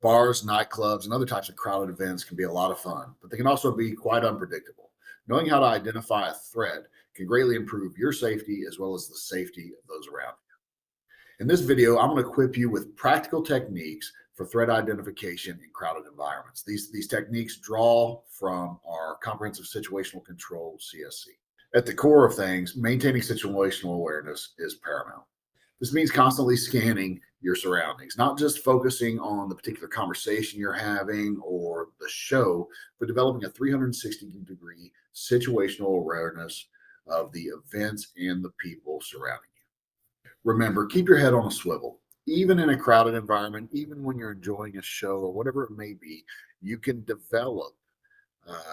Bars, nightclubs, and other types of crowded events can be a lot of fun, but they can also be quite unpredictable. Knowing how to identify a threat can greatly improve your safety as well as the safety of those around you. In this video, I'm going to equip you with practical techniques for threat identification in crowded environments. These techniques draw from our comprehensive situational control CSC. At the core of things, maintaining situational awareness is paramount. This means constantly scanning your surroundings, not just focusing on the particular conversation you're having or the show, but developing a 360-degree situational awareness of the events and the people surrounding you. Remember, keep your head on a swivel. Even in a crowded environment, even when you're enjoying a show or whatever it may be, you can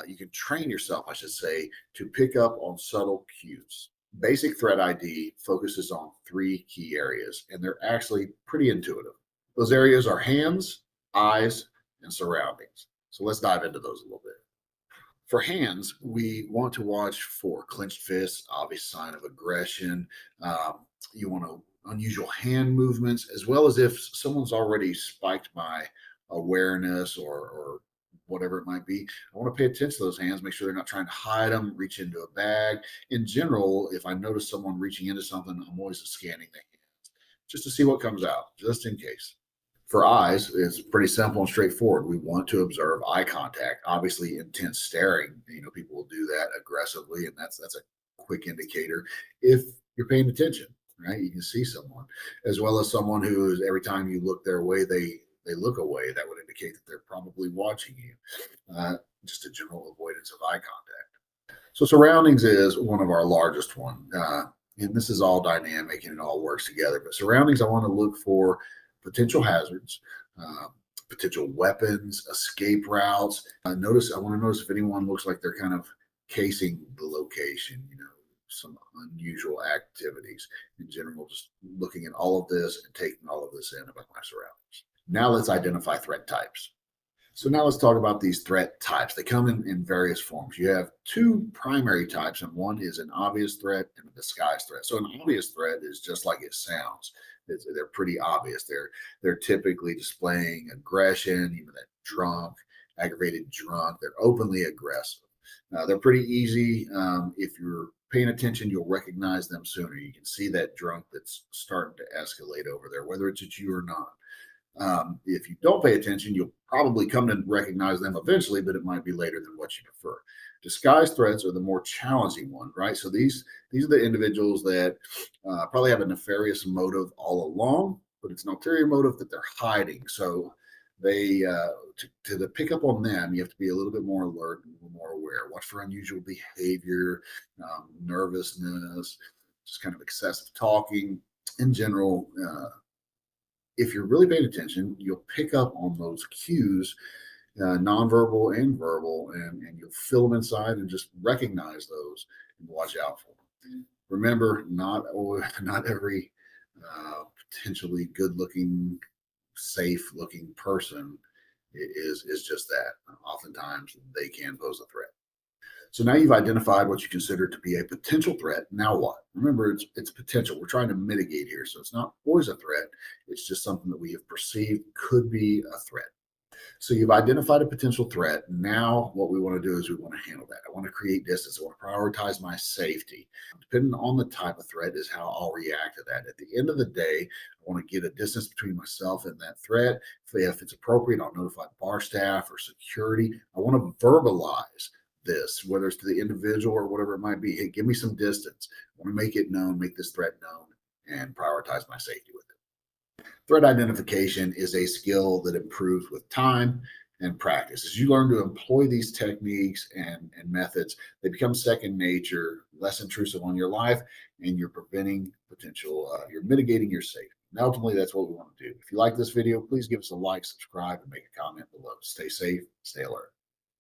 you can train yourself, I should say, to pick up on subtle cues. Basic threat ID focuses on three key areas, and they're actually pretty intuitive. Those areas are hands, eyes, and surroundings. So let's dive into those a little bit. For hands, we want to watch for clenched fists, obvious sign of aggression. You want to unusual hand movements, as well as if someone's already spiked my awareness or whatever it might be. I want to pay attention to those hands, make sure they're not trying to hide them, reach into a bag. In general, if I notice someone reaching into something, I'm always scanning the hands just to see what comes out, just in case. For eyes, it's pretty simple and straightforward. We want to observe eye contact. Obviously, intense staring, people will do that aggressively, and that's a quick indicator if you're paying attention, right? You can see someone, as well as someone who is, every time you look their way, they look away. That would indicate that they're probably watching you. Just a general avoidance of eye contact. So surroundings is one of our largest one. And this is all dynamic and it all works together. But surroundings, I want to look for potential hazards, potential weapons, escape routes. I want to notice if anyone looks like they're kind of casing the location, some unusual activities in general, just looking at all of this and taking all of this in about my surroundings. Now let's identify threat types. So now let's talk about these threat types. They come in various forms. You have two primary types, and one is an obvious threat and a disguised threat. So an obvious threat is just like it sounds. They're pretty obvious. They're typically displaying aggression, that drunk, aggravated drunk. They're openly aggressive. They're pretty easy. If you're paying attention, you'll recognize them sooner. You can see that drunk that's starting to escalate over there, whether it's at you or not. If you don't pay attention, you'll probably come to recognize them eventually, but it might be later than what you prefer. Disguised threats are the more challenging one, right? So these are the individuals that probably have a nefarious motive all along, but it's an ulterior motive that they're hiding. So they to pick up on them, you have to be a little bit more alert, a little more aware. Watch for unusual behavior, nervousness, just kind of excessive talking in general. If you're really paying attention, you'll pick up on those cues, nonverbal and verbal, and you'll feel them inside and just recognize those and watch out for them. Remember, not every potentially good-looking, safe-looking person is just that. Oftentimes, they can pose a threat. So now you've identified what you consider to be a potential threat. Now what? Remember, it's potential. We're trying to mitigate here. So it's not always a threat. It's just something that we have perceived could be a threat. So you've identified a potential threat. Now what we want to do is we want to handle that. I want to create distance. I want to prioritize my safety. Depending on the type of threat is how I'll react to that. At the end of the day, I want to get a distance between myself and that threat. If it's appropriate, I'll notify bar staff or security. I want to verbalize this, whether it's to the individual or whatever it might be. Hey, give me some distance. I want to make it known, make this threat known, and prioritize my safety with it. Threat identification is a skill that improves with time and practice. As you learn to employ these techniques and methods, they become second nature, less intrusive on your life, and you're preventing you're mitigating your safety. And ultimately, that's what we want to do. If you like this video, please give us a like, subscribe, and make a comment below. Stay safe, stay alert.